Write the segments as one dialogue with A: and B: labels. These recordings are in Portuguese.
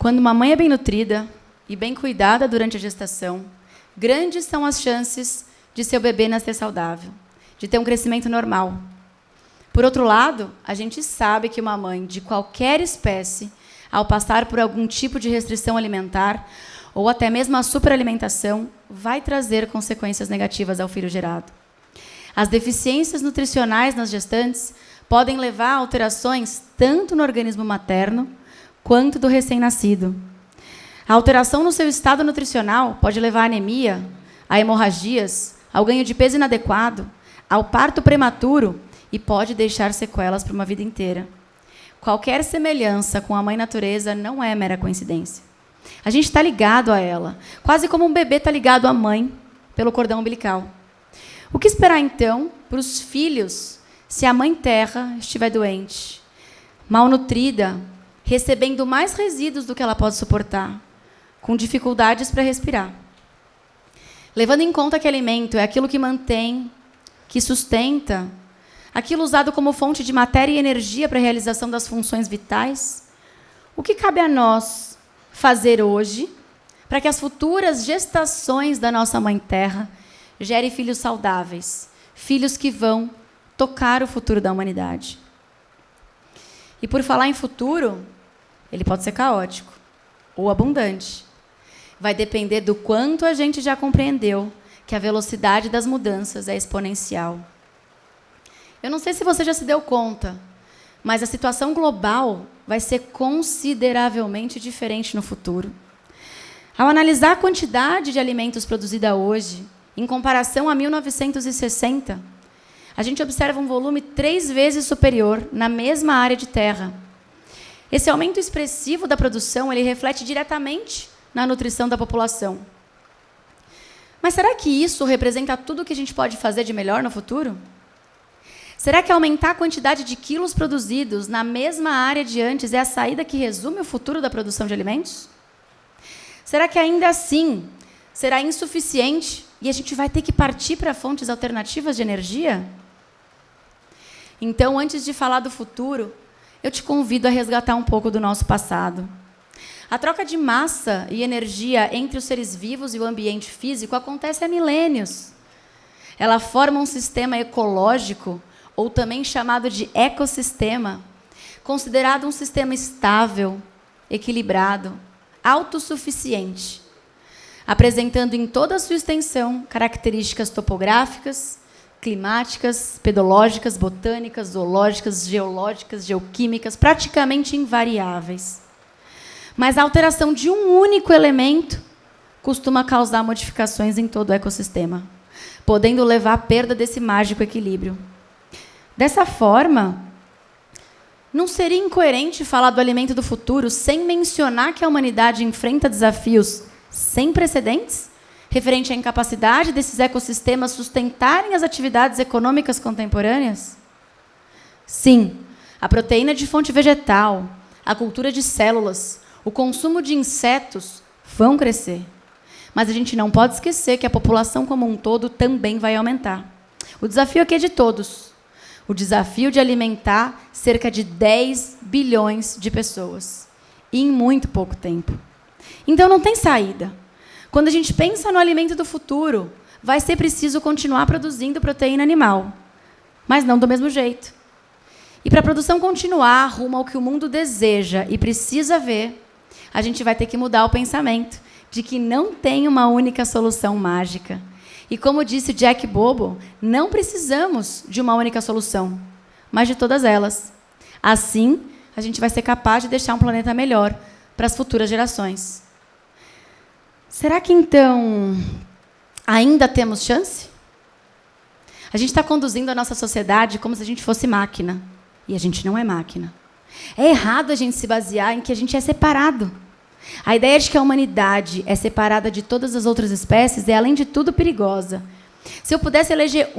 A: Quando uma mãe é bem nutrida e bem cuidada durante a gestação, grandes são as chances de seu bebê nascer saudável, de ter um crescimento normal. Por outro lado, a gente sabe que uma mãe de qualquer espécie, ao passar por algum tipo de restrição alimentar, ou até mesmo a superalimentação, vai trazer consequências negativas ao filho gerado. As deficiências nutricionais nas gestantes podem levar a alterações tanto no organismo materno quanto do recém-nascido. A alteração no seu estado nutricional pode levar à anemia, a hemorragias, ao ganho de peso inadequado, ao parto prematuro e pode deixar sequelas para uma vida inteira. Qualquer semelhança com a mãe natureza não é mera coincidência. A gente está ligado a ela, quase como um bebê está ligado à mãe pelo cordão umbilical. O que esperar, então, para os filhos se a mãe terra estiver doente, malnutrida, recebendo mais resíduos do que ela pode suportar, com dificuldades para respirar? Levando em conta que alimento é aquilo que mantém, que sustenta, aquilo usado como fonte de matéria e energia para a realização das funções vitais, o que cabe a nós fazer hoje para que as futuras gestações da nossa Mãe Terra gerem filhos saudáveis, filhos que vão tocar o futuro da humanidade? E por falar em futuro, ele pode ser caótico ou abundante. Vai depender do quanto a gente já compreendeu que a velocidade das mudanças é exponencial. Eu não sei se você já se deu conta, mas a situação global vai ser consideravelmente diferente no futuro. Ao analisar a quantidade de alimentos produzida hoje, em comparação a 1960, a gente observa um volume 3 vezes superior na mesma área de terra. Esse aumento expressivo da produção, ele reflete diretamente na nutrição da população. Mas será que isso representa tudo o que a gente pode fazer de melhor no futuro? Será que aumentar a quantidade de quilos produzidos na mesma área de antes é a saída que resume o futuro da produção de alimentos? Será que ainda assim será insuficiente e a gente vai ter que partir para fontes alternativas de energia? Então, antes de falar do futuro, eu te convido a resgatar um pouco do nosso passado. A troca de massa e energia entre os seres vivos e o ambiente físico acontece há milênios. Ela forma um sistema ecológico, ou também chamado de ecossistema, considerado um sistema estável, equilibrado, autossuficiente, apresentando em toda a sua extensão características topográficas, climáticas, pedológicas, botânicas, zoológicas, geológicas, geoquímicas, praticamente invariáveis. Mas a alteração de um único elemento costuma causar modificações em todo o ecossistema, podendo levar à perda desse mágico equilíbrio. Dessa forma, não seria incoerente falar do alimento do futuro sem mencionar que a humanidade enfrenta desafios sem precedentes, referente à incapacidade desses ecossistemas sustentarem as atividades econômicas contemporâneas? Sim, a proteína de fonte vegetal, a cultura de células, o consumo de insetos vão crescer. Mas a gente não pode esquecer que a população como um todo também vai aumentar. O desafio aqui é de todos. O desafio de alimentar cerca de 10 bilhões de pessoas, e em muito pouco tempo. Então, não tem saída. Quando a gente pensa no alimento do futuro, vai ser preciso continuar produzindo proteína animal, mas não do mesmo jeito. E para a produção continuar rumo ao que o mundo deseja e precisa ver, a gente vai ter que mudar o pensamento de que não tem uma única solução mágica. E como disse Jack Bobo, não precisamos de uma única solução, mas de todas elas. Assim, a gente vai ser capaz de deixar um planeta melhor para as futuras gerações. Será que, então, ainda temos chance? A gente está conduzindo a nossa sociedade como se a gente fosse máquina. E a gente não é máquina. É errado a gente se basear em que a gente é separado. A ideia de que a humanidade é separada de todas as outras espécies é, além de tudo, perigosa. Se eu pudesse eleger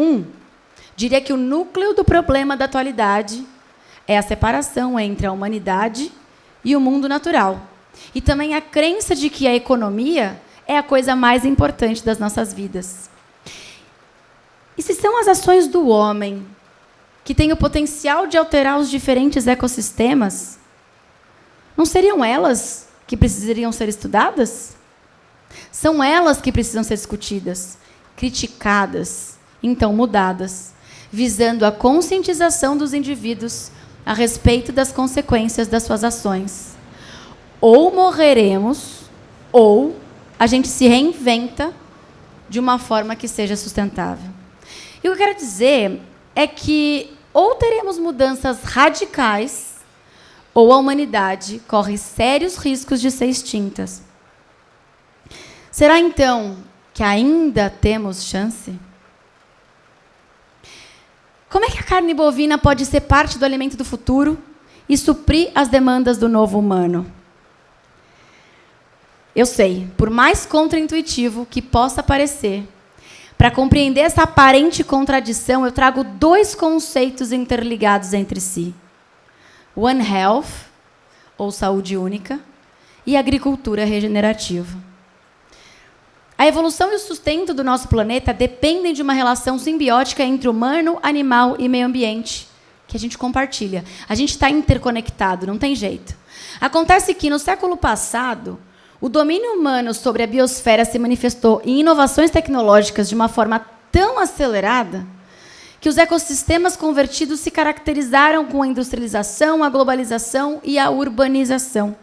A: diria que o núcleo do problema da atualidade é a separação entre a humanidade e o mundo natural. E também a crença de que a economia é a coisa mais importante das nossas vidas. E se são as ações do homem que têm o potencial de alterar os diferentes ecossistemas, não seriam elas que precisariam ser estudadas? São elas que precisam ser discutidas, criticadas, então mudadas, visando a conscientização dos indivíduos a respeito das consequências das suas ações. Ou morreremos, ou a gente se reinventa de uma forma que seja sustentável. E o que eu quero dizer é que ou teremos mudanças radicais, ou a humanidade corre sérios riscos de ser extinta. Será, então, que ainda temos chance? Como é que a carne bovina pode ser parte do alimento do futuro e suprir as demandas do novo humano? Eu sei, por mais contraintuitivo que possa parecer, para compreender essa aparente contradição, eu trago 2 conceitos interligados entre si. One Health, ou saúde única, e agricultura regenerativa. A evolução e o sustento do nosso planeta dependem de uma relação simbiótica entre humano, animal e meio ambiente, que a gente compartilha. A gente está interconectado, não tem jeito. Acontece que, no século passado, o domínio humano sobre a biosfera se manifestou em inovações tecnológicas de uma forma tão acelerada que os ecossistemas convertidos se caracterizaram com a industrialização, a globalização e a urbanização.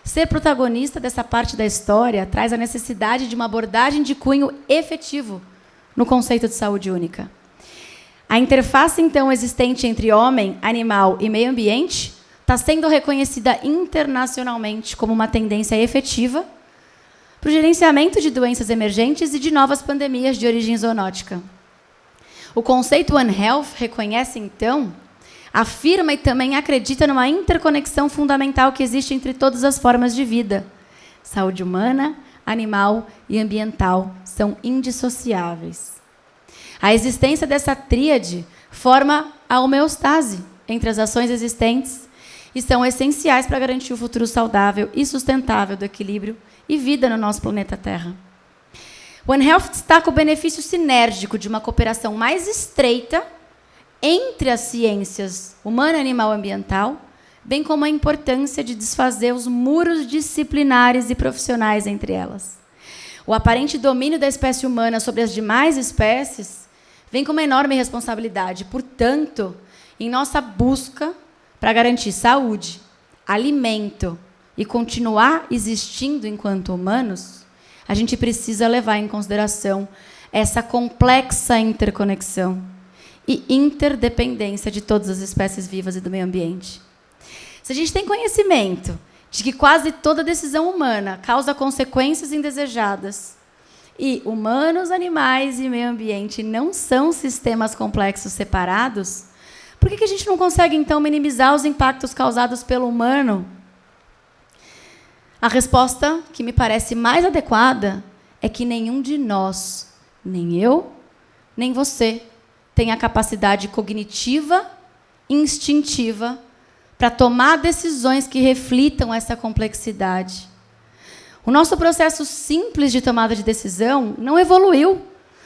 A: Ser protagonista dessa parte da história traz a necessidade de uma abordagem de cunho efetivo no conceito de saúde única. A interface, então, existente entre homem, animal e meio ambiente está sendo reconhecida internacionalmente como uma tendência efetiva para o gerenciamento de doenças emergentes e de novas pandemias de origem zoonótica. O conceito One Health reconhece, então, afirma e também acredita numa interconexão fundamental que existe entre todas as formas de vida. Saúde humana, animal e ambiental são indissociáveis. A existência dessa tríade forma a homeostase entre as ações existentes e são essenciais para garantir o futuro saudável e sustentável do equilíbrio e vida no nosso planeta Terra. One Health destaca o benefício sinérgico de uma cooperação mais estreita entre as ciências humana, animal e ambiental, bem como a importância de desfazer os muros disciplinares e profissionais entre elas. O aparente domínio da espécie humana sobre as demais espécies vem com uma enorme responsabilidade. Portanto, em nossa busca para garantir saúde, alimento e continuar existindo enquanto humanos, a gente precisa levar em consideração essa complexa interconexão e interdependência de todas as espécies vivas e do meio ambiente. Se a gente tem conhecimento de que quase toda decisão humana causa consequências indesejadas e humanos, animais e meio ambiente não são sistemas complexos separados, por que a gente não consegue, então, minimizar os impactos causados pelo humano? A resposta que me parece mais adequada é que nenhum de nós, nem eu, nem você, tem a capacidade cognitiva e instintiva para tomar decisões que reflitam essa complexidade. O nosso processo simples de tomada de decisão não evoluiu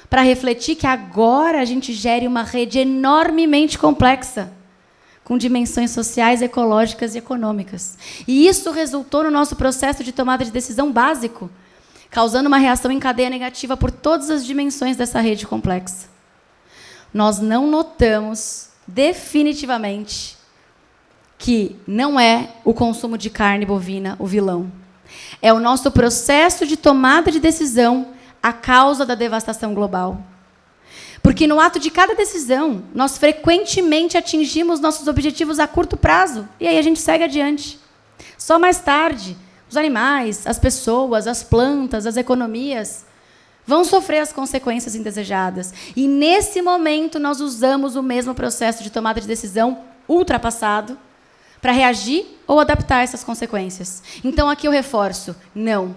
A: para refletir que agora a gente gere uma rede enormemente complexa, com dimensões sociais, ecológicas e econômicas. E isso resultou no nosso processo de tomada de decisão básico, causando uma reação em cadeia negativa por todas as dimensões dessa rede complexa. Nós não notamos definitivamente que não é o consumo de carne bovina o vilão. É o nosso processo de tomada de decisão a causa da devastação global. Porque no ato de cada decisão, nós frequentemente atingimos nossos objetivos a curto prazo, e aí a gente segue adiante. Só mais tarde, os animais, as pessoas, as plantas, as economias vão sofrer as consequências indesejadas. E, nesse momento, nós usamos o mesmo processo de tomada de decisão ultrapassado para reagir ou adaptar essas consequências. Então, aqui eu reforço, não.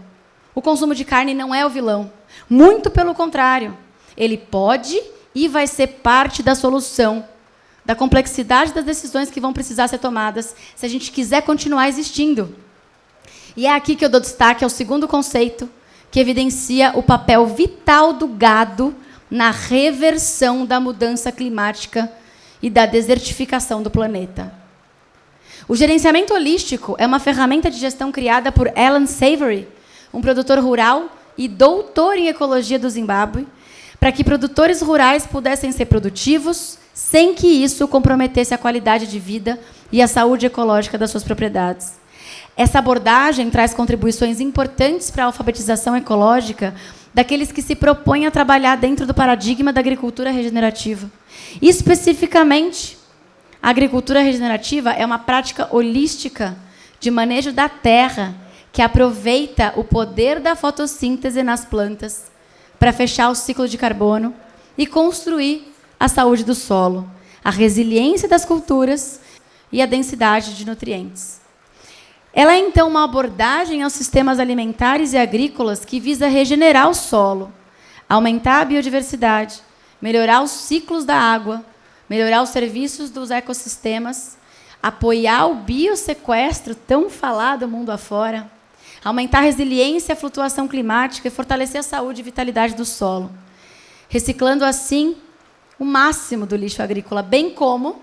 A: O consumo de carne não é o vilão. Muito pelo contrário. Ele pode e vai ser parte da solução, da complexidade das decisões que vão precisar ser tomadas se a gente quiser continuar existindo. E é aqui que eu dou destaque ao segundo conceito, que evidencia o papel vital do gado na reversão da mudança climática e da desertificação do planeta. O gerenciamento holístico é uma ferramenta de gestão criada por Alan Savory, um produtor rural e doutor em ecologia do Zimbábue, para que produtores rurais pudessem ser produtivos sem que isso comprometesse a qualidade de vida e a saúde ecológica das suas propriedades. Essa abordagem traz contribuições importantes para a alfabetização ecológica daqueles que se propõem a trabalhar dentro do paradigma da agricultura regenerativa. Especificamente, a agricultura regenerativa é uma prática holística de manejo da terra que aproveita o poder da fotossíntese nas plantas para fechar o ciclo de carbono e construir a saúde do solo, a resiliência das culturas e a densidade de nutrientes. Ela é, então, uma abordagem aos sistemas alimentares e agrícolas que visa regenerar o solo, aumentar a biodiversidade, melhorar os ciclos da água, melhorar os serviços dos ecossistemas, apoiar o biosequestro tão falado mundo afora, aumentar a resiliência à flutuação climática e fortalecer a saúde e vitalidade do solo, reciclando, assim, o máximo do lixo agrícola, bem como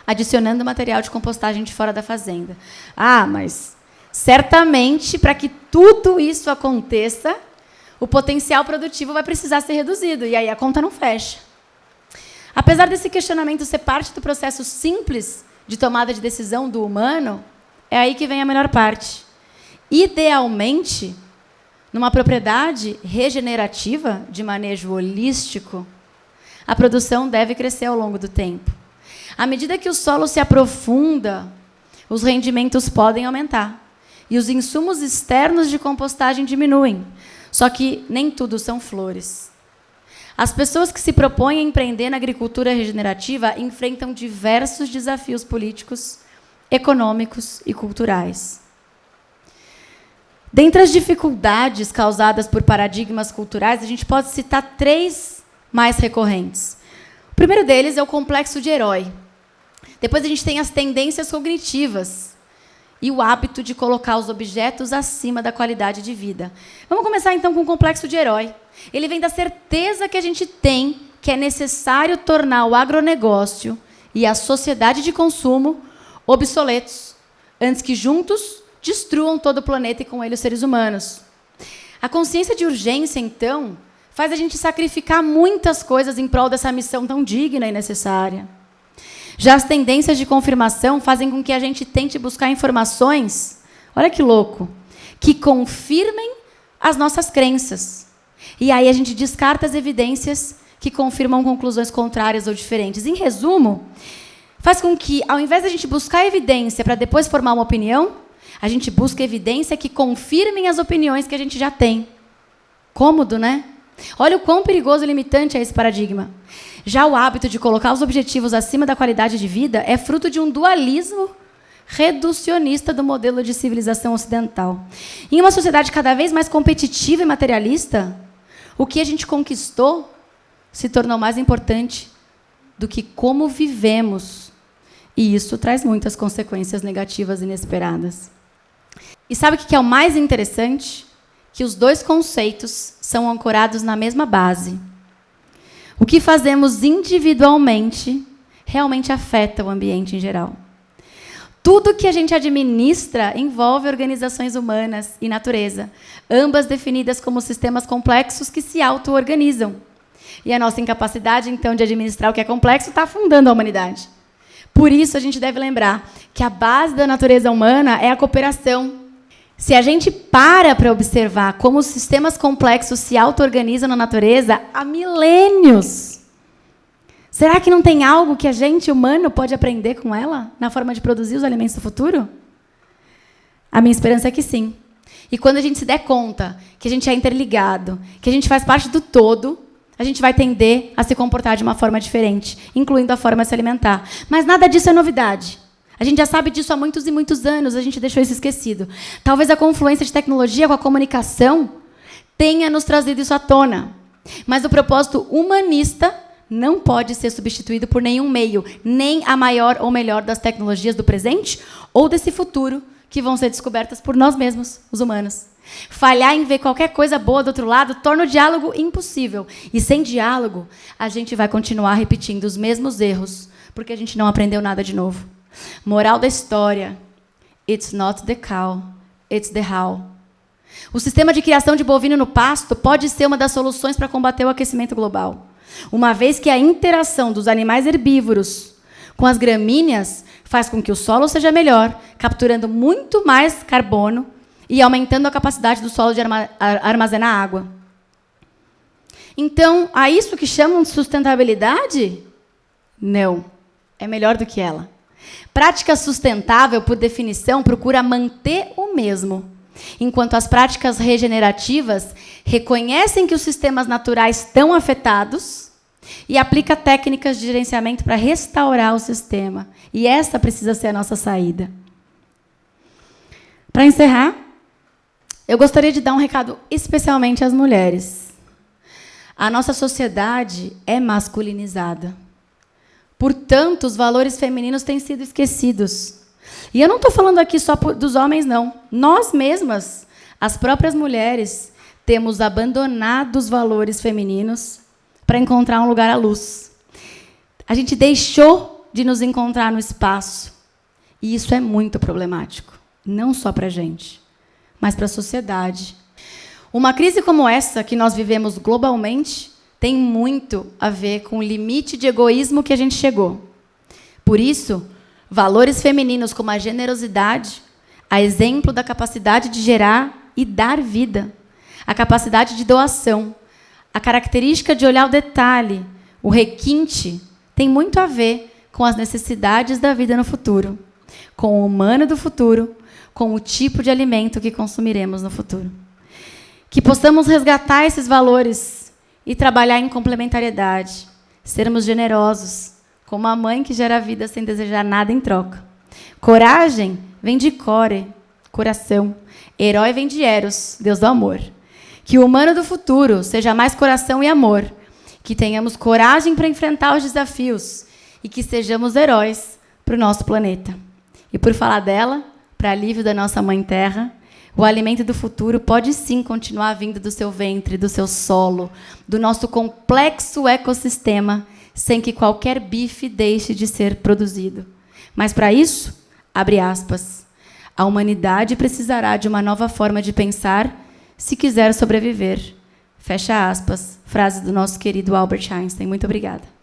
A: adicionando material de compostagem de fora da fazenda. Ah, mas certamente, para que tudo isso aconteça, o potencial produtivo vai precisar ser reduzido, e aí a conta não fecha. Apesar desse questionamento ser parte do processo simples de tomada de decisão do humano, é aí que vem a melhor parte. Idealmente, numa propriedade regenerativa, de manejo holístico, a produção deve crescer ao longo do tempo. À medida que o solo se aprofunda, os rendimentos podem aumentar. E os insumos externos de compostagem diminuem. Só que nem tudo são flores. As pessoas que se propõem a empreender na agricultura regenerativa enfrentam diversos desafios políticos, econômicos e culturais. Dentre as dificuldades causadas por paradigmas culturais, a gente pode citar 3 mais recorrentes. O primeiro deles é o complexo de herói. Depois a gente tem as tendências cognitivas e o hábito de colocar os objetos acima da qualidade de vida. Vamos começar, então, com o complexo de herói. Ele vem da certeza que a gente tem que é necessário tornar o agronegócio e a sociedade de consumo obsoletos, antes que juntos destruam todo o planeta e com ele os seres humanos. A consciência de urgência, então, faz a gente sacrificar muitas coisas em prol dessa missão tão digna e necessária. Já as tendências de confirmação fazem com que a gente tente buscar informações, olha que louco, que confirmem as nossas crenças. E aí a gente descarta as evidências que confirmam conclusões contrárias ou diferentes. Em resumo, faz com que, ao invés de a gente buscar evidência para depois formar uma opinião, a gente busca evidência que confirmem as opiniões que a gente já tem. Cômodo, né? Olha o quão perigoso e limitante é esse paradigma. Já o hábito de colocar os objetivos acima da qualidade de vida é fruto de um dualismo reducionista do modelo de civilização ocidental. Em uma sociedade cada vez mais competitiva e materialista, o que a gente conquistou se tornou mais importante do que como vivemos. E isso traz muitas consequências negativas inesperadas. E sabe o que é o mais interessante? Que os 2 conceitos são ancorados na mesma base. O que fazemos individualmente realmente afeta o ambiente em geral. Tudo que a gente administra envolve organizações humanas e natureza, ambas definidas como sistemas complexos que se auto-organizam. E a nossa incapacidade, então, de administrar o que é complexo está afundando a humanidade. Por isso, a gente deve lembrar que a base da natureza humana é a cooperação. Se a gente para observar como os sistemas complexos se auto-organizam na natureza há milênios, será que não tem algo que a gente, humano, pode aprender com ela na forma de produzir os alimentos do futuro? A minha esperança é que sim. E quando a gente se der conta que a gente é interligado, que a gente faz parte do todo, a gente vai tender a se comportar de uma forma diferente, incluindo a forma de se alimentar. Mas nada disso é novidade. A gente já sabe disso há muitos e muitos anos, a gente deixou isso esquecido. Talvez a confluência de tecnologia com a comunicação tenha nos trazido isso à tona. Mas o propósito humanista não pode ser substituído por nenhum meio, nem a maior ou melhor das tecnologias do presente ou desse futuro que vão ser descobertas por nós mesmos, os humanos. Falhar em ver qualquer coisa boa do outro lado torna o diálogo impossível. E sem diálogo, a gente vai continuar repetindo os mesmos erros, porque a gente não aprendeu nada de novo. Moral da história. It's not the cow, it's the how. O sistema de criação de bovino no pasto pode ser uma das soluções para combater o aquecimento global, uma vez que a interação dos animais herbívoros com as gramíneas faz com que o solo seja melhor, capturando muito mais carbono e aumentando a capacidade do solo de armazenar água. Então, a isso que chamam de sustentabilidade? Não, é melhor do que ela. Prática sustentável, por definição, procura manter o mesmo, enquanto as práticas regenerativas reconhecem que os sistemas naturais estão afetados e aplica técnicas de gerenciamento para restaurar o sistema. E essa precisa ser a nossa saída. Para encerrar, eu gostaria de dar um recado especialmente às mulheres. A nossa sociedade é masculinizada. Portanto, os valores femininos têm sido esquecidos. E eu não estou falando aqui só dos homens, não. Nós mesmas, as próprias mulheres, temos abandonado os valores femininos para encontrar um lugar à luz. A gente deixou de nos encontrar no espaço. E isso é muito problemático. Não só para a gente, mas para a sociedade. Uma crise como essa, que nós vivemos globalmente, tem muito a ver com o limite de egoísmo que a gente chegou. Por isso, valores femininos como a generosidade, a exemplo da capacidade de gerar e dar vida, a capacidade de doação, a característica de olhar o detalhe, o requinte, tem muito a ver com as necessidades da vida no futuro, com o humano do futuro, com o tipo de alimento que consumiremos no futuro. Que possamos resgatar esses valores e trabalhar em complementariedade, sermos generosos, como a mãe que gera vida sem desejar nada em troca. Coragem vem de core, coração. Herói vem de eros, Deus do amor. Que o humano do futuro seja mais coração e amor. Que tenhamos coragem para enfrentar os desafios e que sejamos heróis para o nosso planeta. E por falar dela, para alívio da nossa Mãe Terra, o alimento do futuro pode sim continuar vindo do seu ventre, do seu solo, do nosso complexo ecossistema, sem que qualquer bife deixe de ser produzido. Mas para isso, abre aspas, a humanidade precisará de uma nova forma de pensar se quiser sobreviver. Fecha aspas, frase do nosso querido Albert Einstein. Muito obrigada.